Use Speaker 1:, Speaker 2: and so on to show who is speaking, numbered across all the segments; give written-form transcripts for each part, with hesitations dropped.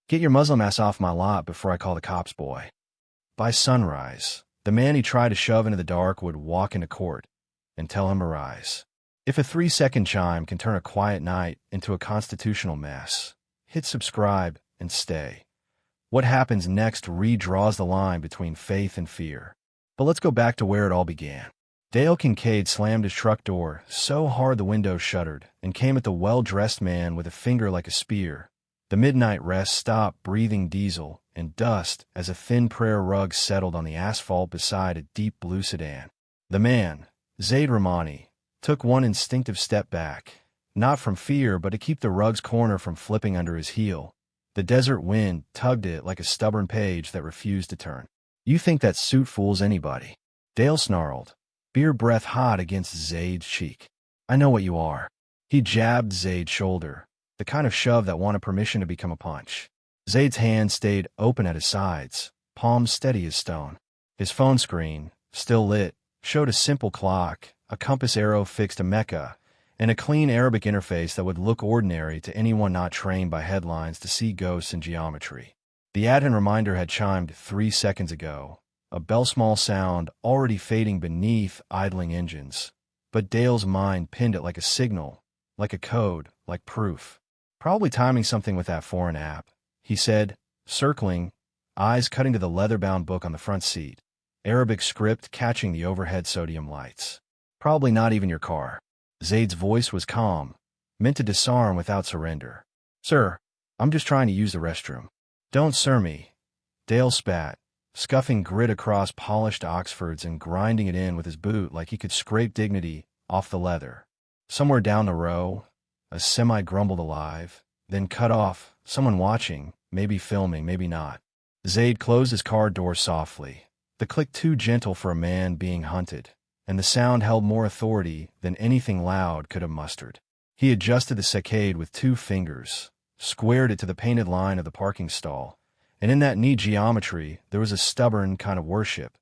Speaker 1: Get your Muslim ass off my lot before I call the cops, boy. By sunrise, the man he tried to shove into the dark would walk into court and tell him to rise. If a 3-second chime can turn a quiet night into a constitutional mess, hit subscribe and stay. What happens next redraws the line between faith and fear. But let's go back to where it all began. Dale Kincaid slammed his truck door so hard the window shuddered and came at the well-dressed man with a finger like a spear. The midnight rest stopped breathing diesel and dust as a thin prayer rug settled on the asphalt beside a deep blue sedan. The man, Zaid Rahmani, took one instinctive step back, not from fear but to keep the rug's corner from flipping under his heel. The desert wind tugged it like a stubborn page that refused to turn. You think that suit fools anybody? Dale snarled, beer breath hot against Zaid's cheek. I know what you are. He jabbed Zaid's shoulder, the kind of shove that wanted permission to become a punch. Zaid's hand stayed open at his sides, palms steady as stone. His phone screen, still lit, showed a simple clock, a compass arrow fixed to Mecca, and a clean Arabic interface that would look ordinary to anyone not trained by headlines to see ghosts in geometry. The advent reminder had chimed 3 seconds ago, a bell-small sound already fading beneath idling engines. But Dale's mind pinned it like a signal, like a code, like proof. Probably timing something with that foreign app, he said, circling, eyes cutting to the leather-bound book on the front seat, Arabic script catching the overhead sodium lights. Probably not even your car. Zaid's voice was calm, meant to disarm without surrender. Sir, I'm just trying to use the restroom. Don't sir me. Dale spat, scuffing grit across polished Oxfords and grinding it in with his boot like he could scrape dignity off the leather. Somewhere down the row, a semi grumbled alive, then cut off, someone watching, maybe filming, maybe not. Zaid closed his car door softly, the click too gentle for a man being hunted, and the sound held more authority than anything loud could have mustered. He adjusted the saccade with 2 fingers, squared it to the painted line of the parking stall, and in that neat geometry there was a stubborn kind of worship,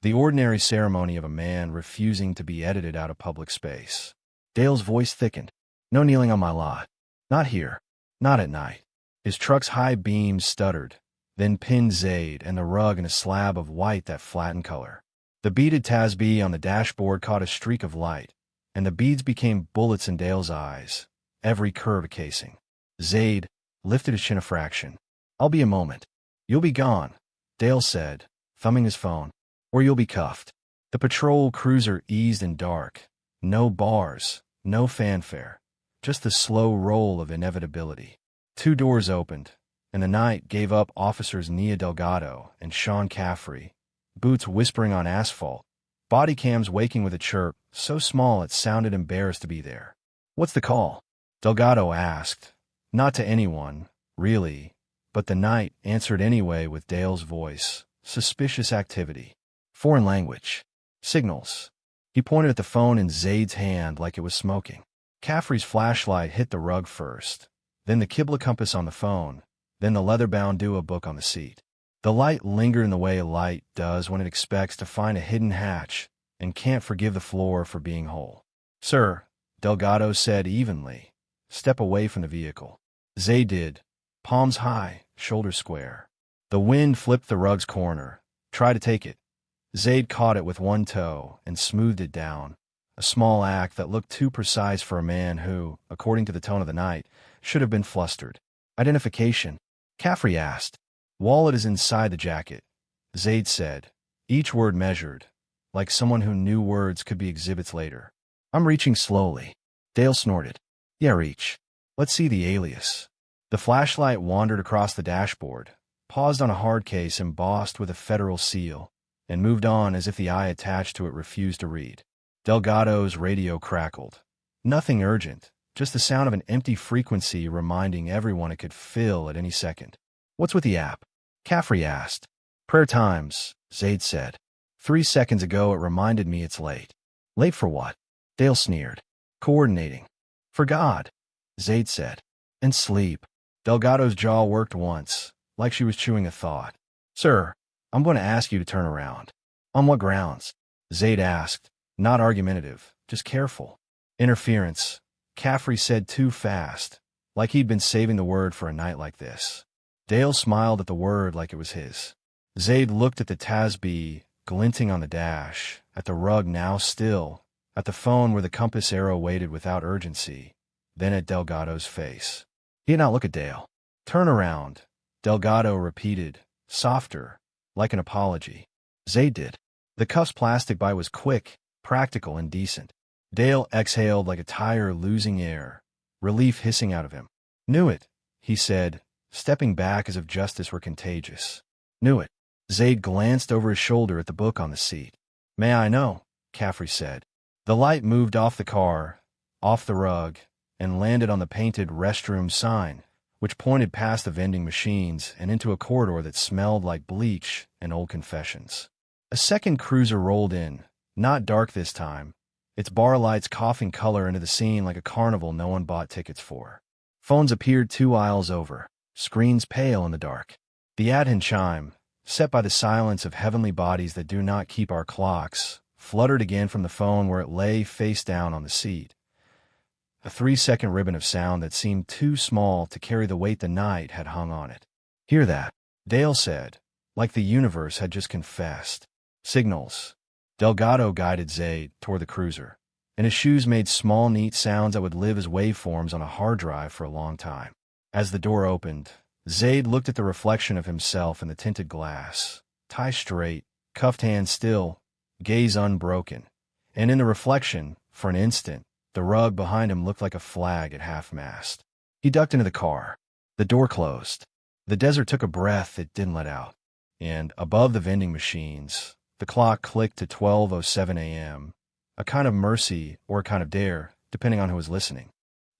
Speaker 1: the ordinary ceremony of a man refusing to be edited out of public space. Dale's voice thickened. No kneeling on my lot. Not here. Not at night. His truck's high beams stuttered, then pinned Zaid and the rug in a slab of white that flattened color. The beaded tasbih on the dashboard caught a streak of light, and the beads became bullets in Dale's eyes, every curve a casing. Zaid lifted his chin a fraction. I'll be a moment. You'll be gone, Dale said, thumbing his phone, or you'll be cuffed. The patrol cruiser eased in dark. No bars, no fanfare, just the slow roll of inevitability. 2 doors opened, and the night gave up officers Nia Delgado and Sean Caffrey, boots whispering on asphalt, body cams waking with a chirp so small it sounded embarrassed to be there. What's the call? Delgado asked, not to anyone, really, but the night answered anyway with Dale's voice. Suspicious activity. Foreign language. Signals. He pointed at the phone in Zaid's hand like it was smoking. Caffrey's flashlight hit the rug first, then the Qibla compass on the phone, then the leather-bound Dua book on the seat. The light lingered in the way light does when it expects to find a hidden hatch and can't forgive the floor for being whole. Sir, Delgado said evenly, step away from the vehicle. Zaid did, palms high, shoulders square. The wind flipped the rug's corner. Try to take it. Zaid caught it with 1 toe and smoothed it down, a small act that looked too precise for a man who, according to the tone of the night, should have been flustered. Identification? Caffrey asked. Wallet is inside the jacket, Zaid said, each word measured, like someone who knew words could be exhibits later. I'm reaching slowly. Dale snorted. Yeah, reach. Let's see the alias. The flashlight wandered across the dashboard, paused on a hard case embossed with a federal seal, and moved on as if the eye attached to it refused to read. Delgado's radio crackled. Nothing urgent, just the sound of an empty frequency reminding everyone it could fill at any second. What's with the app? Caffrey asked. Prayer times, Zaid said. 3 seconds ago it reminded me it's late. Late for what? Dale sneered. Coordinating. For God, Zaid said. And sleep. Delgado's jaw worked once, like she was chewing a thought. Sir, I'm going to ask you to turn around. On what grounds? Zaid asked, not argumentative, just careful. Interference, Caffrey said too fast, like he'd been saving the word for a night like this. Dale smiled at the word like it was his. Zaid looked at the Tasbih glinting on the dash, at the rug now still, at the phone where the compass arrow waited without urgency, then at Delgado's face. He did not look at Dale. Turn around, Delgado repeated, softer, like an apology. Zaid did. The cuff's plastic bite was quick, practical, and decent. Dale exhaled like a tire losing air, relief hissing out of him. Knew it, he said, stepping back as if justice were contagious. Knew it. Zaid glanced over his shoulder at the book on the seat. May I know? Caffrey said. The light moved off the car, off the rug, and landed on the painted restroom sign, which pointed past the vending machines and into a corridor that smelled like bleach and old confessions. A second cruiser rolled in, not dark this time, its bar lights coughing color into the scene like a carnival no one bought tickets for. Phones appeared 2 aisles over, screens pale in the dark. The Adhan chime, set by the silence of heavenly bodies that do not keep our clocks, fluttered again from the phone where it lay face down on the seat. A 3-second ribbon of sound that seemed too small to carry the weight the night had hung on it. Hear that? Dale said, like the universe had just confessed. Signals. Delgado guided Zaid toward the cruiser, and his shoes made small, neat sounds that would live as waveforms on a hard drive for a long time. As the door opened, Zaid looked at the reflection of himself in the tinted glass, tie straight, cuffed hands still, gaze unbroken, and in the reflection, for an instant, the rug behind him looked like a flag at half-mast. He ducked into the car. The door closed. The desert took a breath it didn't let out, and above the vending machines, the clock clicked to 12:07 a.m., a kind of mercy or a kind of dare, depending on who was listening.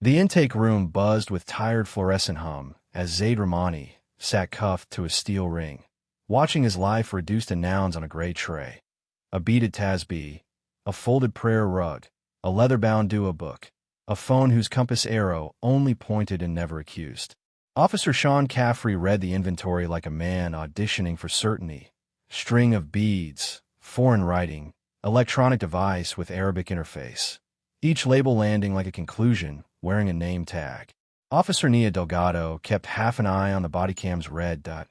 Speaker 1: The intake room buzzed with tired fluorescent hum as Zaid Rahmani sat cuffed to a steel ring, watching his life reduced to nouns on a gray tray. A beaded tasbih, a folded prayer rug, a leather-bound dua book, a phone whose compass arrow only pointed and never accused. Officer Sean Caffrey read the inventory like a man auditioning for certainty. String of beads, foreign writing, electronic device with Arabic interface. Each label landing like a conclusion, wearing a name tag. Officer Nia Delgado kept half an eye on the bodycam's red dot,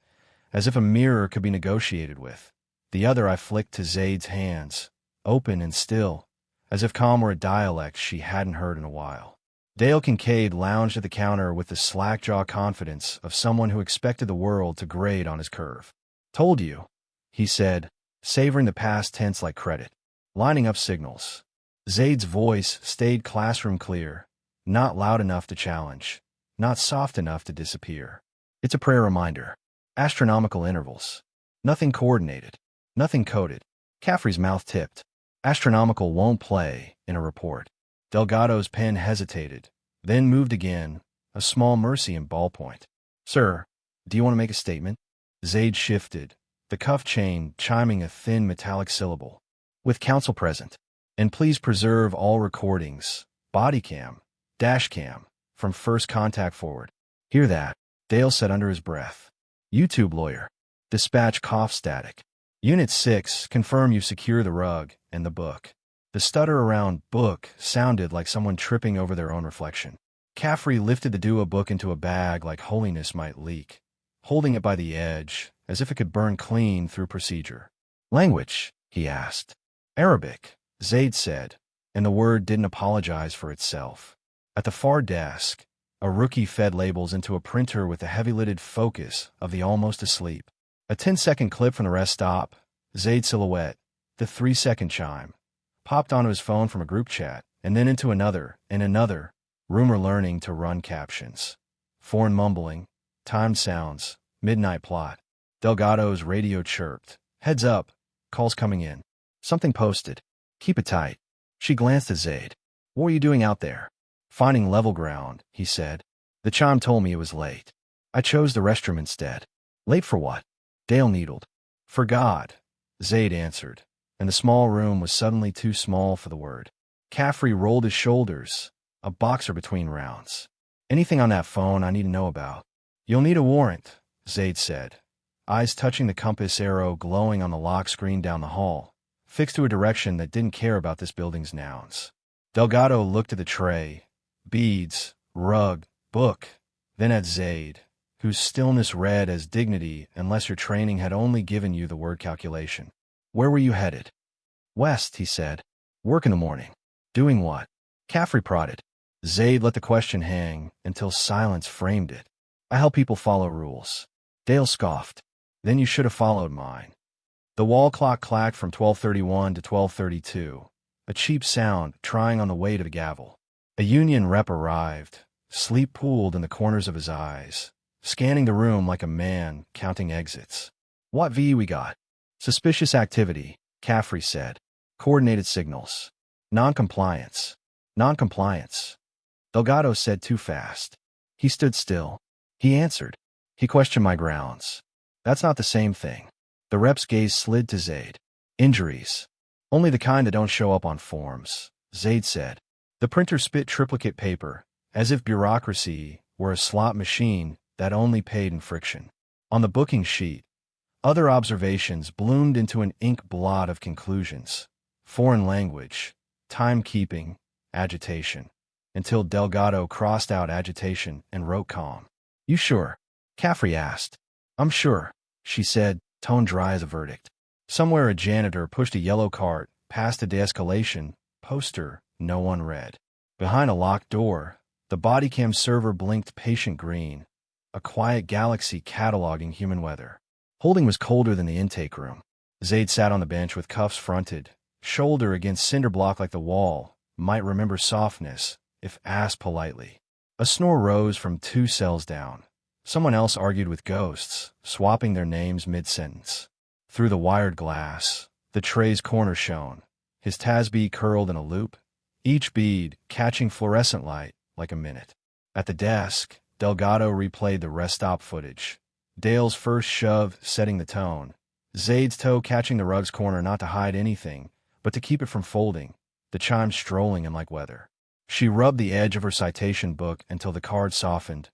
Speaker 1: as if a mirror could be negotiated with. The other I flicked to Zaid's hands, open and still, as if calm were a dialect she hadn't heard in a while. Dale Kincaid lounged at the counter with the slack-jaw confidence of someone who expected the world to grade on his curve. Told you, he said, savoring the past tense like credit, lining up signals. Zaid's voice stayed classroom clear, not loud enough to challenge, not soft enough to disappear. It's a prayer reminder. Astronomical intervals. Nothing coordinated. Nothing coded. Caffrey's mouth tipped. Astronomical won't play in a report. Delgado's pen hesitated, then moved again, a small mercy in ballpoint. Sir, do you want to make a statement? Zaid shifted, the cuff chain chiming a thin metallic syllable. With counsel present. And please preserve all recordings, body cam, dash cam, from first contact forward. Hear that? Dale said under his breath. YouTube lawyer. Dispatch cough static. Unit 6, confirm you secure the rug and the book. The stutter around book sounded like someone tripping over their own reflection. Caffrey lifted the dua book into a bag like holiness might leak, holding it by the edge, as if it could burn clean through procedure. Language, he asked. Arabic, Zaid said, and the word didn't apologize for itself. At the far desk, a rookie fed labels into a printer with the heavy-lidded focus of the almost asleep. A 10-second clip from the rest stop, Zaid's silhouette, the 3-second chime, popped onto his phone from a group chat, and then into another, and another, rumor learning to run captions. Foreign mumbling, timed sounds, midnight plot. Delgado's radio chirped. Heads up, calls coming in. Something posted. Keep it tight. She glanced at Zaid. What were you doing out there? Finding level ground, he said. The chime told me it was late. I chose the restroom instead. Late for what? Dale needled. For God, Zaid answered, and the small room was suddenly too small for the word. Caffrey rolled his shoulders, a boxer between rounds. Anything on that phone I need to know about? You'll need a warrant, Zaid said, eyes touching the compass arrow glowing on the lock screen down the hall, fixed to a direction that didn't care about this building's nouns. Delgado looked at the tray, beads, rug, book, then at Zaid, whose stillness read as dignity unless your training had only given you the word calculation. Where were you headed? West, he said. Work in the morning. Doing what? Caffrey prodded. Zaid let the question hang until silence framed it. I help people follow rules. Dale scoffed. Then you should have followed mine. The wall clock clacked from 12:31 to 12:32, a cheap sound trying on the way to the gavel. A union rep arrived, sleep pooled in the corners of his eyes, scanning the room like a man counting exits. What V we got? Suspicious activity, Caffrey said. Coordinated signals. Non-compliance. Non-compliance. Delgado said too fast. He stood still. He answered. He questioned my grounds. That's not the same thing. The rep's gaze slid to Zaid. Injuries. Only the kind that don't show up on forms, Zaid said. The printer spit triplicate paper, as if bureaucracy were a slot machine that only paid in friction. On the booking sheet, other observations bloomed into an ink blot of conclusions. Foreign language, timekeeping, agitation. Until Delgado crossed out agitation and wrote calm. You sure? Caffrey asked. I'm sure, she said, tone dry as a verdict. Somewhere a janitor pushed a yellow cart past a de-escalation poster no one read. Behind a locked door, the body cam server blinked patient green, a quiet galaxy cataloging human weather. Holding was colder than the intake room. Zaid sat on the bench with cuffs fronted, shoulder against cinder block like the wall might remember softness if asked politely. A snore rose from 2 cells down. Someone else argued with ghosts, swapping their names mid-sentence. Through the wired glass, the tray's corner shone, his TASB curled in a loop, each bead catching fluorescent light like a minute. At the desk, Delgado replayed the rest stop footage. Dale's first shove setting the tone, Zaid's toe catching the rug's corner not to hide anything, but to keep it from folding, the chimes strolling in like weather. She rubbed the edge of her citation book until the card softened,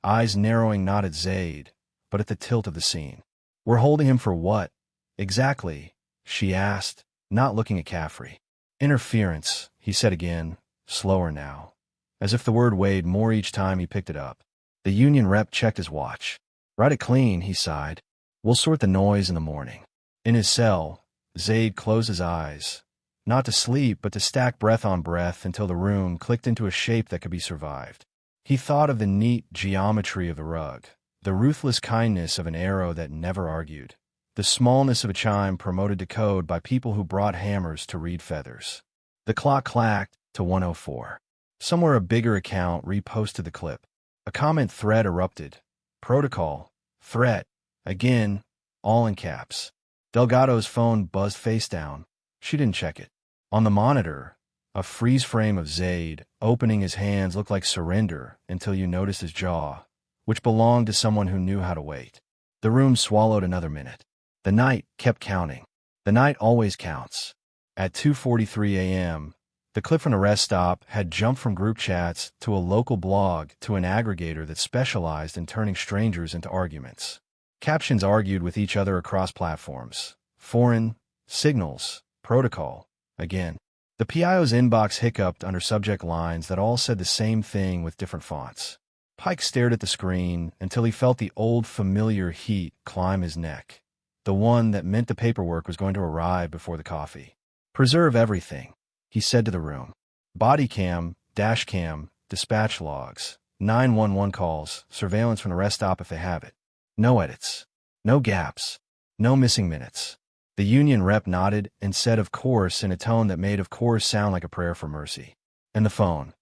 Speaker 1: eyes narrowing not at Zaid, but at the tilt of the scene. We're holding him for what, exactly? She asked, not looking at Caffrey. Interference, he said again, slower now, as if the word weighed more each time he picked it up. The union rep checked his watch. Write it clean, he sighed. We'll sort the noise in the morning. In his cell, Zaid closed his eyes, not to sleep but to stack breath on breath until the room clicked into a shape that could be survived. He thought of the neat geometry of the rug, the ruthless kindness of an arrow that never argued, the smallness of a chime promoted to code by people who brought hammers to read feathers. The clock clacked to 1:04. Somewhere a bigger account reposted the clip. A comment thread erupted. Protocol. Threat. Again. All in caps. Delgado's phone buzzed face down. She didn't check it. On the monitor, a freeze frame of Zaid opening his hands looked like surrender until you noticed his jaw, which belonged to someone who knew how to wait. The room swallowed another minute. The night kept counting. The night always counts. At 2:43 a.m., the clip from the rest stop had jumped from group chats to a local blog to an aggregator that specialized in turning strangers into arguments. Captions argued with each other across platforms. Foreign, signals, protocol, again. The PIO's inbox hiccuped under subject lines that all said the same thing with different fonts. Pike stared at the screen until he felt the old familiar heat climb his neck, the one that meant the paperwork was going to arrive before the coffee. Preserve everything, he said to the room. Body cam, dash cam, dispatch logs, 911 calls, surveillance from the rest stop if they have it. No edits. No gaps. No missing minutes. The union rep nodded and said of course in a tone that made of course sound like a prayer for mercy. And the phone?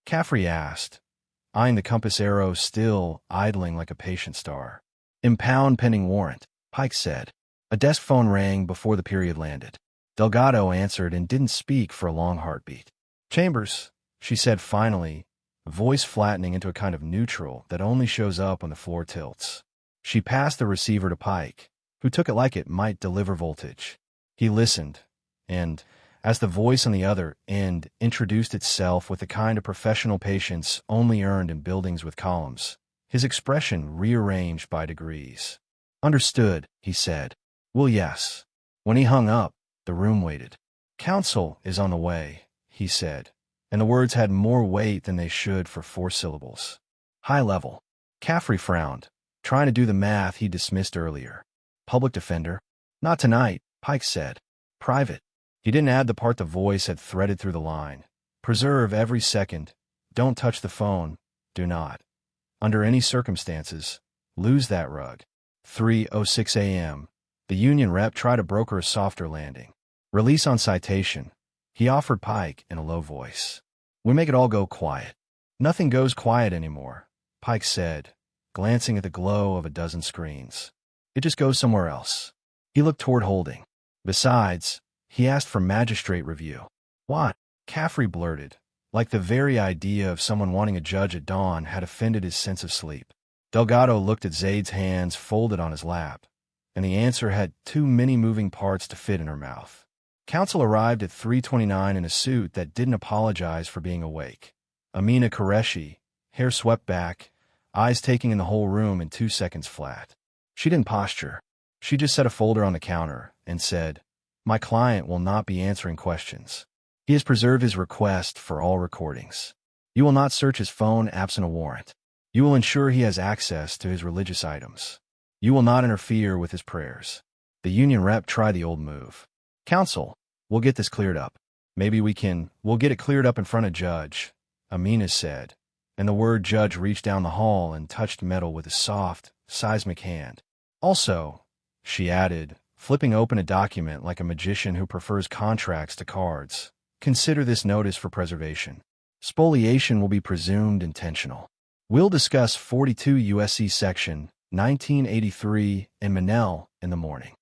Speaker 1: Caffrey asked, eyeing the compass arrow still idling like a patient star. Impound pending warrant, Pike said. A desk phone rang before the period landed. Delgado answered and didn't speak for a long heartbeat. Chambers, she said finally, voice flattening into a kind of neutral that only shows up when the floor tilts. She passed the receiver to Pike, who took it like it might deliver voltage. He listened, and, as the voice on the other end introduced itself with the kind of professional patience only earned in buildings with columns, his expression rearranged by degrees. Understood, he said. Well, yes. When he hung up, the room waited. Counsel is on the way, he said, and the words had more weight than they should for 4 syllables. High level. Caffrey frowned. trying to do the math he dismissed earlier. Public defender? Not tonight, Pike said. Private. He didn't add the part the voice had threaded through the line. Preserve every second. Don't touch the phone. Do not, under any circumstances, lose that rug. 3:06 a.m. The union rep tried to broker a softer landing. Release on citation, he offered Pike in a low voice. We make it all go quiet. Nothing goes quiet anymore, Pike said, glancing at the glow of a dozen screens. It just goes somewhere else. He looked toward Holding. Besides, he asked for magistrate review. What? Caffrey blurted, like the very idea of someone wanting a judge at dawn had offended his sense of sleep. Delgado looked at Zaid's hands folded on his lap, and the answer had too many moving parts to fit in her mouth. Counsel arrived at 3:29 in a suit that didn't apologize for being awake. Amina Qureshi, hair swept back, eyes taking in the whole room in 2 seconds flat. She didn't posture. She just set a folder on the counter and said, My client will not be answering questions. He has preserved his request for all recordings. You will not search his phone absent a warrant. You will ensure he has access to his religious items. You will not interfere with his prayers. The union rep tried the old move. Counsel, we'll get this cleared up. Maybe we'll get it cleared up in front of judge, Amina said, and the word judge reached down the hall and touched metal with a soft, seismic hand. Also, she added, flipping open a document like a magician who prefers contracts to cards, consider this notice for preservation. Spoliation will be presumed intentional. We'll discuss 42 U.S.C. Section 1983 in Manel in the morning.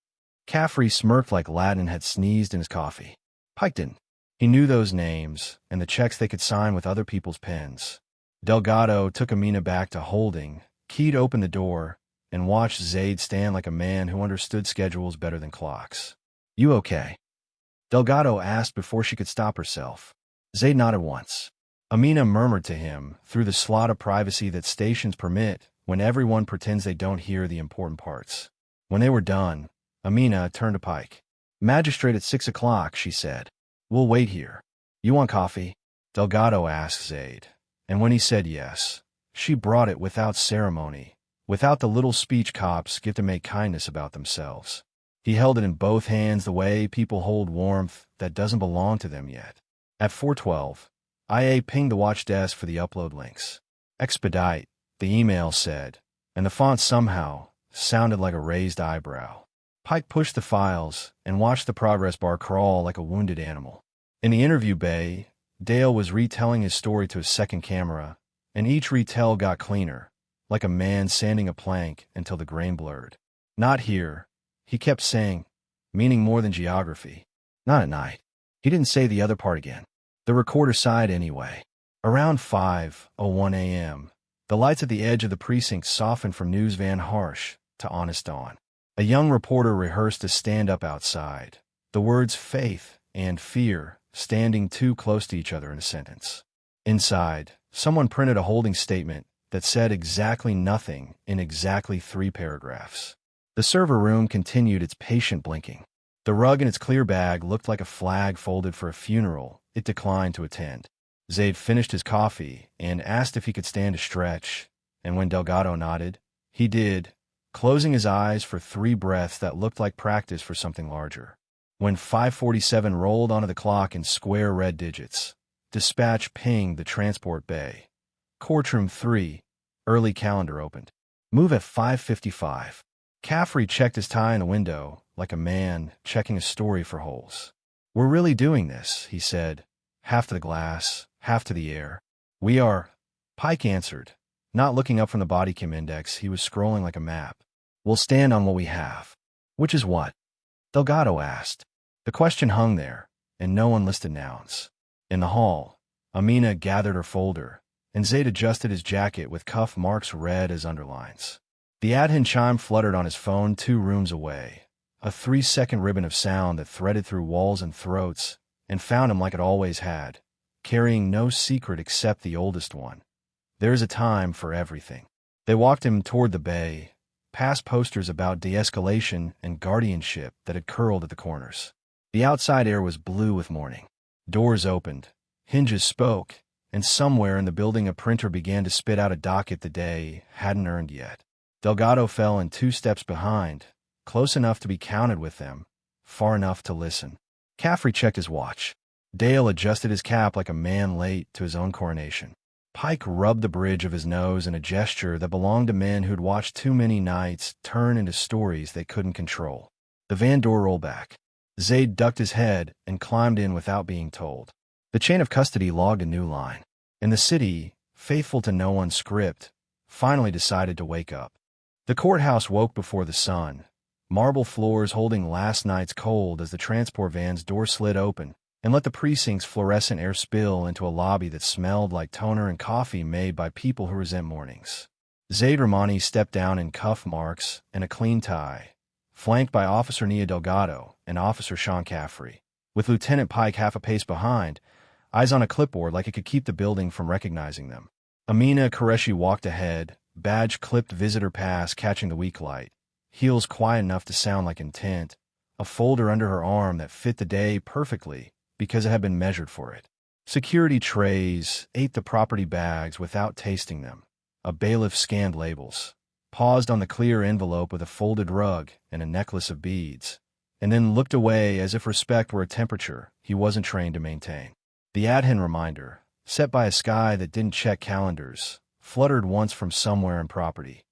Speaker 1: Caffrey smirked like Latin had sneezed in his coffee. Pike didn't. He knew those names and the checks they could sign with other people's pens. Delgado took Amina back to Holding, keyed open the door, and watched Zaid stand like a man who understood schedules better than clocks. You okay? Delgado asked before she could stop herself. Zaid nodded once. Amina murmured to him through the slot of privacy that stations permit when everyone pretends they don't hear the important parts. When they were done, Amina turned to Pike. Magistrate at 6 o'clock, she said. We'll wait here. You want coffee? Delgado asked Zaid, and when he said yes, she brought it without ceremony, without the little speech cops give to make kindness about themselves. He held it in both hands the way people hold warmth that doesn't belong to them yet. At 4:12, IA pinged the watch desk for the upload links. Expedite, the email said, and the font somehow sounded like a raised eyebrow. Pike pushed the files and watched the progress bar crawl like a wounded animal. In the interview bay, Dale was retelling his story to his second camera, and each retell got cleaner, like a man sanding a plank until the grain blurred. Not here, he kept saying, meaning more than geography. Not at night. He didn't say the other part again. The recorder sighed anyway. Around 5:01 a.m., the lights at the edge of the precinct softened from news van harsh to honest dawn. A young reporter rehearsed a stand-up outside, the words faith and fear standing too close to each other in a sentence. Inside, someone printed a Holding statement that said exactly nothing in exactly 3 paragraphs. The server room continued its patient blinking. The rug in its clear bag looked like a flag folded for a funeral it declined to attend. Zaid finished his coffee and asked if he could stand a stretch, and when Delgado nodded, he did, closing his eyes for 3 breaths that looked like practice for something larger. When 5:47 rolled onto the clock in square red digits, dispatch pinged the transport bay. Courtroom 3, early calendar opened. Move at 5:55. Caffrey checked his tie in the window, like a man checking a story for holes. We're really doing this, he said, half to the glass, half to the air. We are, Pike answered, not looking up from the body cam index. He was scrolling like a map. We'll stand on what we have. Which is what? Delgado asked. The question hung there, and no one listed nouns. In the hall, Amina gathered her folder, and Zaid adjusted his jacket with cuff marks red as underlines. The Adhin chime fluttered on his phone 2 rooms away, a 3-second ribbon of sound that threaded through walls and throats and found him like it always had, carrying no secret except the oldest one. There is a time for everything. They walked him toward the bay, past posters about de-escalation and guardianship that had curled at the corners. The outside air was blue with morning. Doors opened, hinges spoke, and somewhere in the building a printer began to spit out a docket the day hadn't earned yet. Delgado fell in 2 steps behind, close enough to be counted with them, far enough to listen. Caffrey checked his watch. Dale adjusted his cap like a man late to his own coronation. Pike rubbed the bridge of his nose in a gesture that belonged to men who'd watched too many nights turn into stories they couldn't control. The van door rolled back. Zaid ducked his head and climbed in without being told. The chain of custody logged a new line. And the city, faithful to no one's script, finally decided to wake up. The courthouse woke before the sun, marble floors holding last night's cold as the transport van's door slid open and let the precinct's fluorescent air spill into a lobby that smelled like toner and coffee made by people who resent mornings. Zaid Rahmani stepped down in cuff marks and a clean tie, flanked by Officer Nia Delgado and Officer Sean Caffrey, with Lieutenant Pike half a pace behind, eyes on a clipboard like it could keep the building from recognizing them. Amina Qureshi walked ahead, badge clipped visitor pass catching the weak light, heels quiet enough to sound like intent, a folder under her arm that fit the day perfectly because it had been measured for it. Security trays ate the property bags without tasting them. A bailiff scanned labels, paused on the clear envelope with a folded rug and a necklace of beads, and then looked away as if respect were a temperature he wasn't trained to maintain. The Adhin reminder, set by a sky that didn't check calendars, fluttered once from somewhere in property.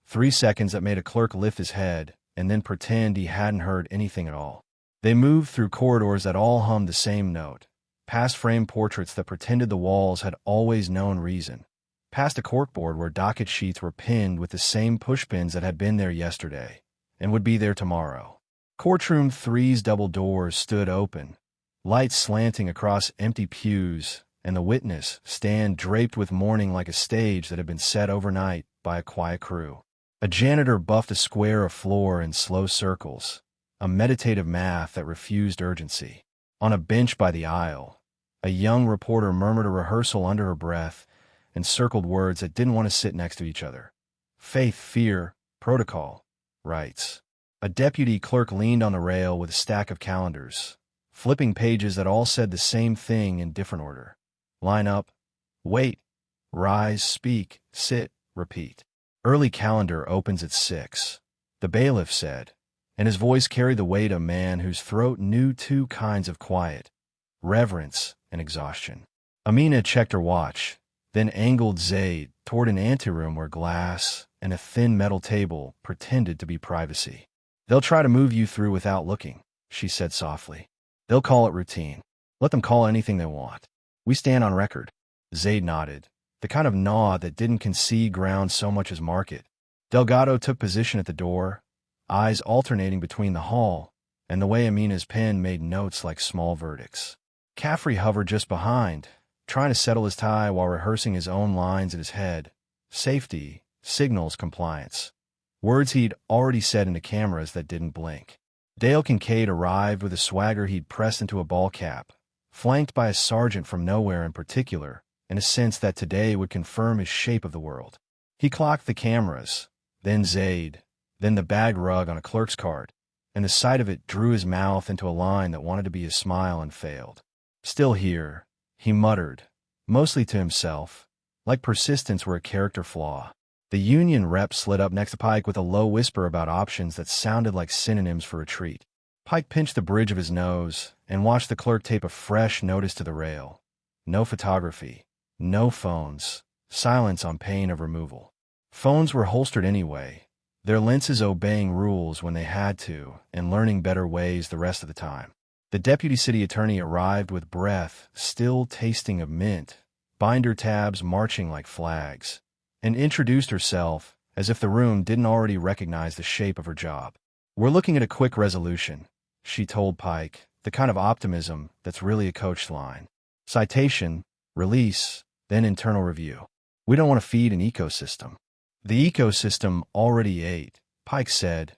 Speaker 1: 3 seconds that made a clerk lift his head and then pretend he hadn't heard anything at all. They moved through corridors that all hummed the same note, past framed portraits that pretended the walls had always known reason, past a corkboard where docket sheets were pinned with the same pushpins that had been there yesterday and would be there tomorrow. Courtroom 3's double doors stood open, lights slanting across empty pews, and the witness stand draped with mourning like a stage that had been set overnight by a quiet crew. A janitor buffed a square of floor in slow circles, a meditative math that refused urgency. On a bench by the aisle, a young reporter murmured a rehearsal under her breath and circled words that didn't want to sit next to each other. Faith, fear, protocol, rights. A deputy clerk leaned on the rail with a stack of calendars, flipping pages that all said the same thing in different order. Line up, wait, rise, speak, sit, repeat. Early calendar opens at 6, the bailiff said, and his voice carried the weight of a man whose throat knew two kinds of quiet, reverence and exhaustion. Amina checked her watch, then angled Zaid toward an anteroom where glass and a thin metal table pretended to be privacy. They'll try to move you through without looking, she said softly. They'll call it routine. Let them call anything they want. We stand on record. Zaid nodded, the kind of nod that didn't concede ground so much as mark it. Delgado took position at the door, eyes alternating between the hall and the way Amina's pen made notes like small verdicts. Caffrey hovered just behind, trying to settle his tie while rehearsing his own lines in his head. Safety, signals, compliance. Words he'd already said into cameras that didn't blink. Dale Kincaid arrived with a swagger he'd pressed into a ball cap, flanked by a sergeant from nowhere in particular, and a sense that today would confirm his shape of the world. He clocked the cameras, then Zaid, then the bag rug on a clerk's card, and the sight of it drew his mouth into a line that wanted to be a smile and failed. Still here, he muttered, mostly to himself, like persistence were a character flaw. The union rep slid up next to Pike with a low whisper about options that sounded like synonyms for retreat. Pike pinched the bridge of his nose and watched the clerk tape a fresh notice to the rail. No photography, no phones, silence on pain of removal. Phones were holstered anyway, their lenses obeying rules when they had to and learning better ways the rest of the time. The deputy city attorney arrived with breath still tasting of mint, binder tabs marching like flags, and introduced herself as if the room didn't already recognize the shape of her job. We're looking at a quick resolution, she told Pike, the kind of optimism that's really a coached line. Citation, release, then internal review. We don't want to feed an ecosystem. The ecosystem already ate, Pike said,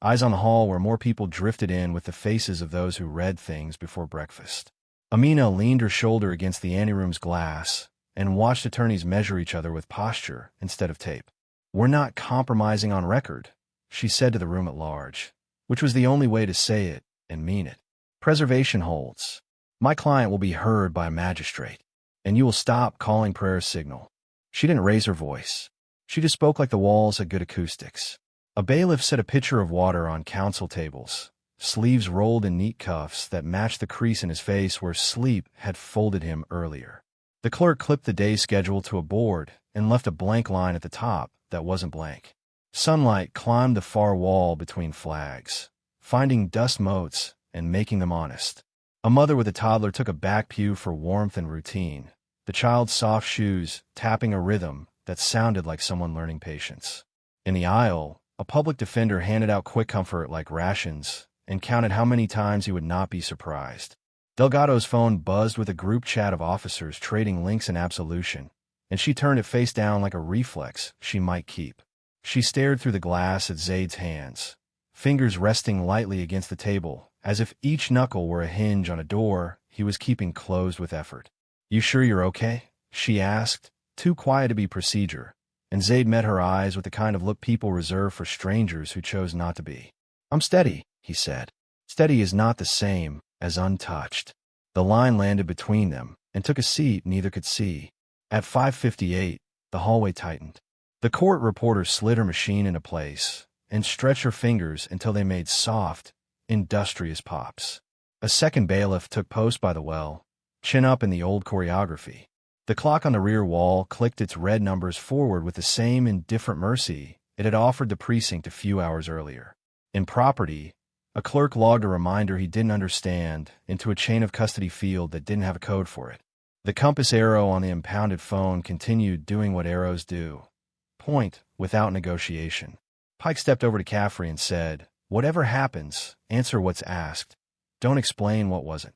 Speaker 1: eyes on the hall where more people drifted in with the faces of those who read things before breakfast. Amina leaned her shoulder against the anteroom's glass and watched attorneys measure each other with posture instead of tape. We're not compromising on record, she said to the room at large, which was the only way to say it and mean it. Preservation holds. My client will be heard by a magistrate, and you will stop calling prayer a signal. She didn't raise her voice. She just spoke like the walls had good acoustics. A bailiff set a pitcher of water on council tables, sleeves rolled in neat cuffs that matched the crease in his face where sleep had folded him earlier. The clerk clipped the day's schedule to a board and left a blank line at the top that wasn't blank. Sunlight climbed the far wall between flags, finding dust motes and making them honest. A mother with a toddler took a back pew for warmth and routine, the child's soft shoes tapping a rhythm that sounded like someone learning patience. In the aisle, a public defender handed out quick comfort like rations and counted how many times he would not be surprised. Delgado's phone buzzed with a group chat of officers trading links in absolution, and she turned it face down like a reflex she might keep. She stared through the glass at Zaid's hands, fingers resting lightly against the table, as if each knuckle were a hinge on a door he was keeping closed with effort. "You sure you're okay?" she asked, too quiet to be procedure, and Zaid met her eyes with the kind of look people reserve for strangers who chose not to be. "I'm steady," he said. Steady is not the same as untouched. The line landed between them and took a seat neither could see. At 5:58, the hallway tightened. The court reporter slid her machine into place and stretched her fingers until they made soft, industrious pops. A second bailiff took post by the well, chin up in the old choreography. The clock on the rear wall clicked its red numbers forward with the same indifferent mercy it had offered the precinct a few hours earlier. In property, a clerk logged a reminder he didn't understand into a chain of custody field that didn't have a code for it. The compass arrow on the impounded phone continued doing what arrows do: point without negotiation. Pike stepped over to Caffrey and said, "Whatever happens, answer what's asked. Don't explain what wasn't."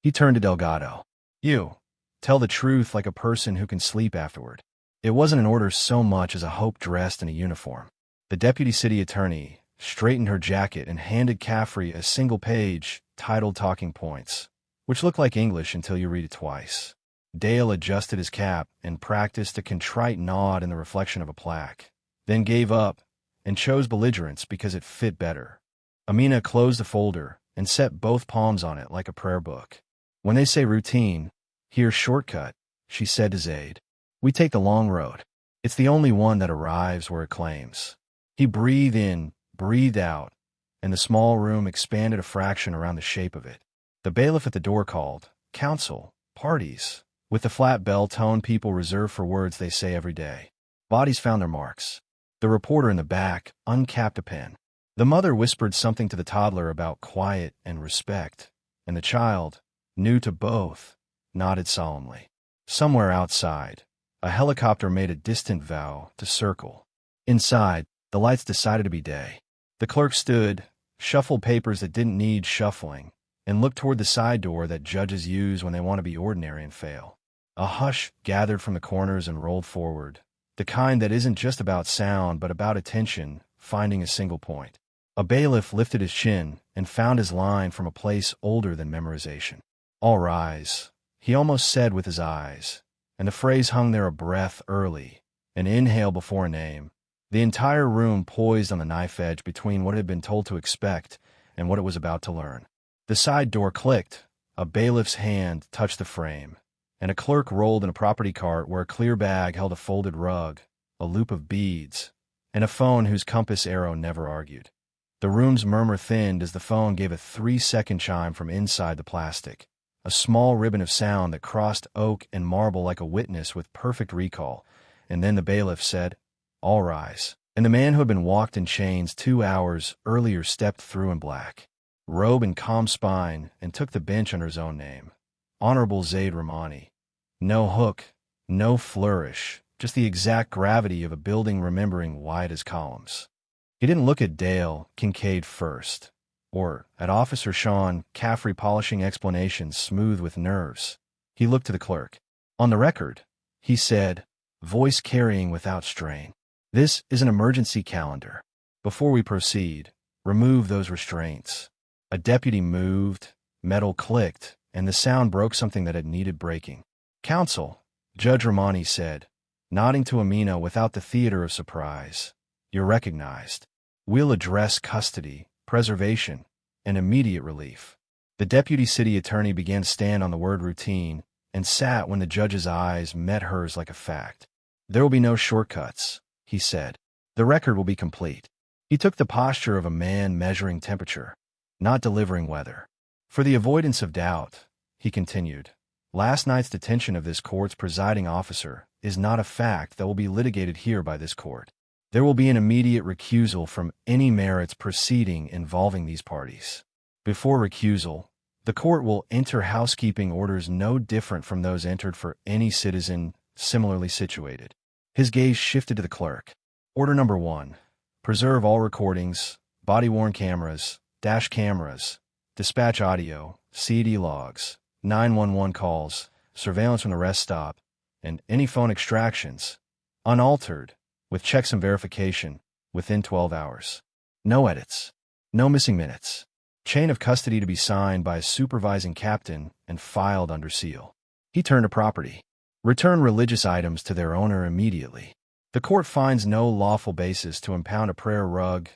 Speaker 1: He turned to Delgado. "You. Tell the truth like a person who can sleep afterward." It wasn't an order so much as a hope dressed in a uniform. The deputy city attorney straightened her jacket and handed Caffrey a single page titled Talking Points, which looked like English until you read it twice. Dale adjusted his cap and practiced a contrite nod in the reflection of a plaque, then gave up and chose belligerence because it fit better. Amina closed the folder and set both palms on it like a prayer book. "When they say routine, here's shortcut," she said to Zaid. "We take the long road. It's the only one that arrives where it claims." He breathed in, breathed out, and the small room expanded a fraction around the shape of it. The bailiff at the door called, "Council, parties," with the flat bell tone people reserve for words they say every day. Bodies found their marks. The reporter in the back uncapped a pen. The mother whispered something to the toddler about quiet and respect, and the child, new to both, nodded solemnly. Somewhere outside, a helicopter made a distant vow to circle. Inside, the lights decided to be day. The clerk stood, shuffled papers that didn't need shuffling, and looked toward the side door that judges use when they want to be ordinary and fail. A hush gathered from the corners and rolled forward, the kind that isn't just about sound but about attention, finding a single point. A bailiff lifted his chin and found his line from a place older than memorization. "All rise," he almost said with his eyes, and the phrase hung there a breath early, an inhale before a name. The entire room poised on the knife edge between what it had been told to expect and what it was about to learn. The side door clicked, a bailiff's hand touched the frame, and a clerk rolled in a property cart where a clear bag held a folded rug, a loop of beads, and a phone whose compass arrow never argued. The room's murmur thinned as the phone gave a 3-second chime from inside the plastic, a small ribbon of sound that crossed oak and marble like a witness with perfect recall, and then the bailiff said, "All rise," and the man who had been walked in chains 2 hours earlier stepped through in black robe and calm spine and took the bench under his own name. Honorable Zaid Rahmani. No hook, no flourish, just the exact gravity of a building remembering why it has columns. He didn't look at Dale Kincaid first, or at Officer Sean Caffrey polishing explanations smooth with nerves. He looked to the clerk. "On the record," he said, voice carrying without strain. "This is an emergency calendar. Before we proceed, remove those restraints." A deputy moved, metal clicked, and the sound broke something that had needed breaking. "Counsel," Judge Rahmani said, nodding to Amina without the theater of surprise. "You're recognized. We'll address custody, preservation, and immediate relief." The deputy city attorney began to stand on the word routine and sat when the judge's eyes met hers like a fact. "There will be no shortcuts," he said. The record will be complete. He took the posture of a man measuring temperature, not delivering weather. For the avoidance of doubt, he continued, last night's detention of this court's presiding officer is not a fact that will be litigated here by this court. There will be an immediate recusal from any merits proceeding involving these parties. Before recusal, the court will enter housekeeping orders no different from those entered for any citizen similarly situated. His gaze shifted to the clerk. Order number 1. Preserve all recordings, body-worn cameras, dash cameras, dispatch audio, CD logs, 911 calls, surveillance from the rest stop, and any phone extractions, unaltered, with checks and verification, within 12 hours. No edits. No missing minutes. Chain of custody to be signed by a supervising captain and filed under seal. He turned to property. Return religious items to their owner immediately. The court finds no lawful basis to impound a prayer rug,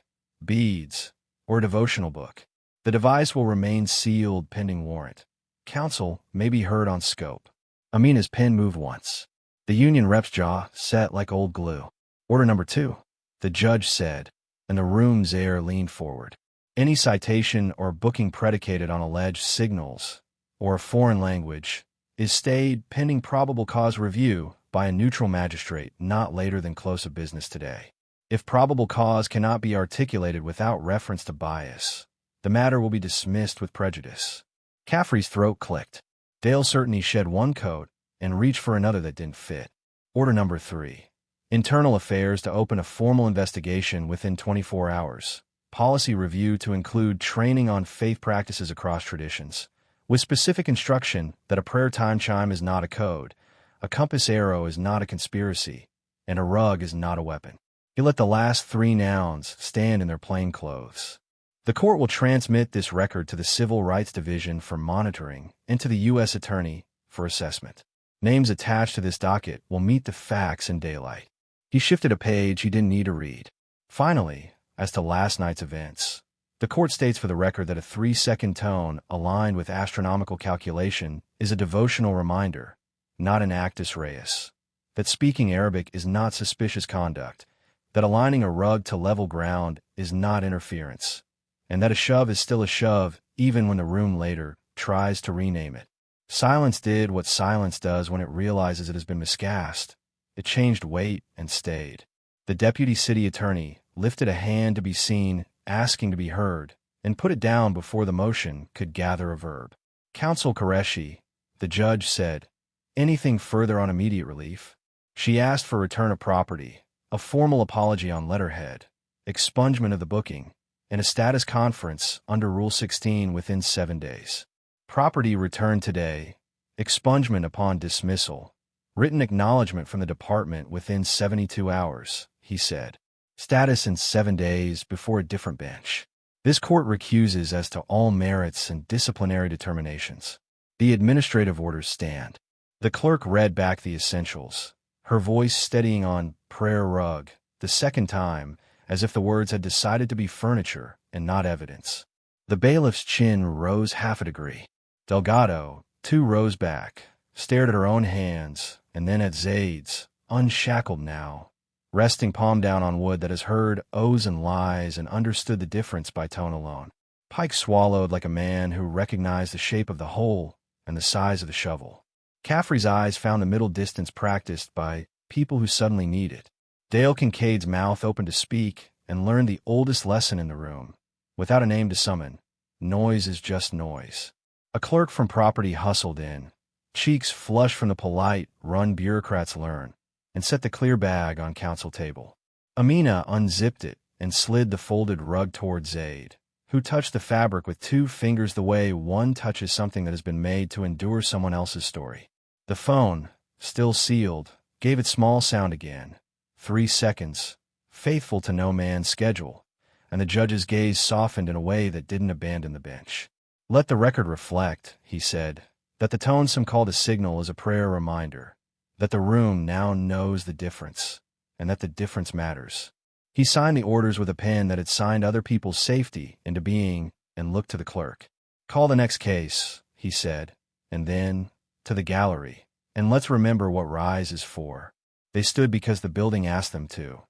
Speaker 1: beads, or a devotional book. The device will remain sealed pending warrant. Counsel may be heard on scope. Amina's pen moved once. The union rep's jaw set like old glue. Order number 2, the judge said, and the room's air leaned forward. Any citation or booking predicated on alleged signals or a foreign language is stayed pending probable cause review by a neutral magistrate not later than close of business today. If probable cause cannot be articulated without reference to bias, the matter will be dismissed with prejudice. Caffrey's throat clicked. Dale certainly shed one coat and reached for another that didn't fit. Order number 3. Internal Affairs to open a formal investigation within 24 hours. Policy review to include training on faith practices across traditions, with specific instruction that a prayer time chime is not a code, a compass arrow is not a conspiracy, and a rug is not a weapon. He let the last 3 nouns stand in their plain clothes. The court will transmit this record to the Civil Rights Division for monitoring and to the U.S. Attorney for assessment. Names attached to this docket will meet the facts in daylight. He shifted a page he didn't need to read. Finally, as to last night's events, the court states for the record that a 3-second tone aligned with astronomical calculation is a devotional reminder, not an actus reus, that speaking Arabic is not suspicious conduct, that aligning a rug to level ground is not interference, and that a shove is still a shove even when the room later tries to rename it. Silence did what silence does when it realizes it has been miscast. It changed weight and stayed. The deputy city attorney lifted a hand to be seen, asking to be heard, and put it down before the motion could gather a verb. Counsel Qureshi, the judge said, anything further on immediate relief? She asked for return of property, a formal apology on letterhead, expungement of the booking, and a status conference under Rule 16 within 7 days. Property returned today, expungement upon dismissal, written acknowledgement from the department within 72 hours, he said. Status in 7 days before a different bench. This court recuses as to all merits and disciplinary determinations. The administrative orders stand. The clerk read back the essentials, her voice steadying on prayer rug, the second time, as if the words had decided to be furniture and not evidence. The bailiff's chin rose half a degree. Delgado, 2 rows back, stared at her own hands, and then at Zaid's, unshackled now, resting palm down on wood that has heard ohs and lies and understood the difference by tone alone. Pike swallowed like a man who recognized the shape of the hole and the size of the shovel. Caffrey's eyes found the middle distance practiced by people who suddenly need it. Dale Kincaid's mouth opened to speak and learned the oldest lesson in the room. Without a name to summon, noise is just noise. A clerk from property hustled in, cheeks flushed from the polite run bureaucrats learn, and set the clear bag on counsel table. Amina unzipped it and slid the folded rug toward Zaid, who touched the fabric with 2 fingers the way one touches something that has been made to endure someone else's story. The phone, still sealed, gave its small sound again. 3 seconds, faithful to no man's schedule, and the judge's gaze softened in a way that didn't abandon the bench. Let the record reflect, he said, that the tone some called a signal is a prayer reminder, that the room now knows the difference, and that the difference matters. He signed the orders with a pen that had signed other people's safety into being and looked to the clerk. Call the next case, he said, and then, to the gallery, and let's remember what RISE is for. They stood because the building asked them to.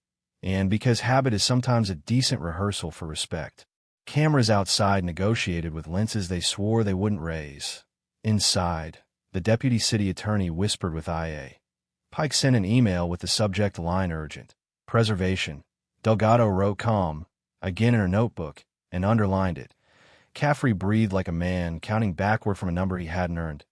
Speaker 1: and because habit is sometimes a decent rehearsal for respect. Cameras outside negotiated with lenses they swore they wouldn't raise. Inside, the deputy city attorney whispered with IA. Pike sent an email with the subject line urgent. Preservation. Delgado wrote calm, again in her notebook, and underlined it. Caffrey breathed like a man, counting backward from a number he hadn't earned.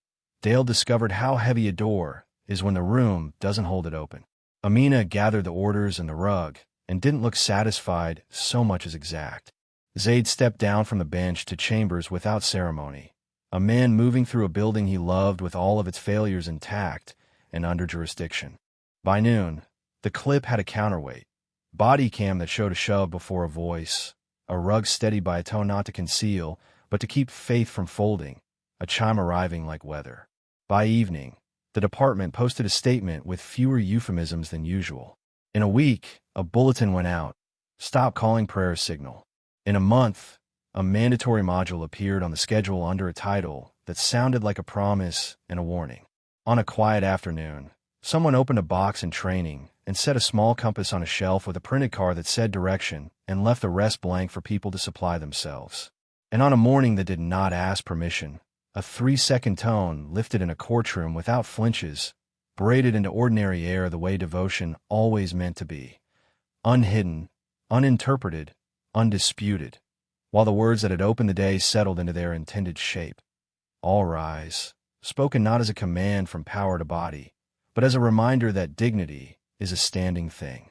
Speaker 1: Dale discovered how heavy a door is when the room doesn't hold it open. Amina gathered the orders and the rug, and didn't look satisfied so much as exact. Zaid stepped down from the bench to Chambers without ceremony, a man moving through a building he loved with all of its failures intact and under jurisdiction. By noon, the clip had a counterweight, body cam that showed a shove before a voice, a rug steadied by a tone not to conceal, but to keep faith from folding, a chime arriving like weather. By evening, the department posted a statement with fewer euphemisms than usual. In a week, a bulletin went out. Stop calling prayer signal. In a month, a mandatory module appeared on the schedule under a title that sounded like a promise and a warning. On a quiet afternoon, someone opened a box in training and set a small compass on a shelf with a printed card that said direction and left the rest blank for people to supply themselves. And on a morning that did not ask permission, a 3-second tone lifted in a courtroom without flinches, braided into ordinary air the way devotion always meant to be. Unhidden, uninterpreted, undisputed, while the words that had opened the day settled into their intended shape. All rise, spoken not as a command from power to body, but as a reminder that dignity is a standing thing.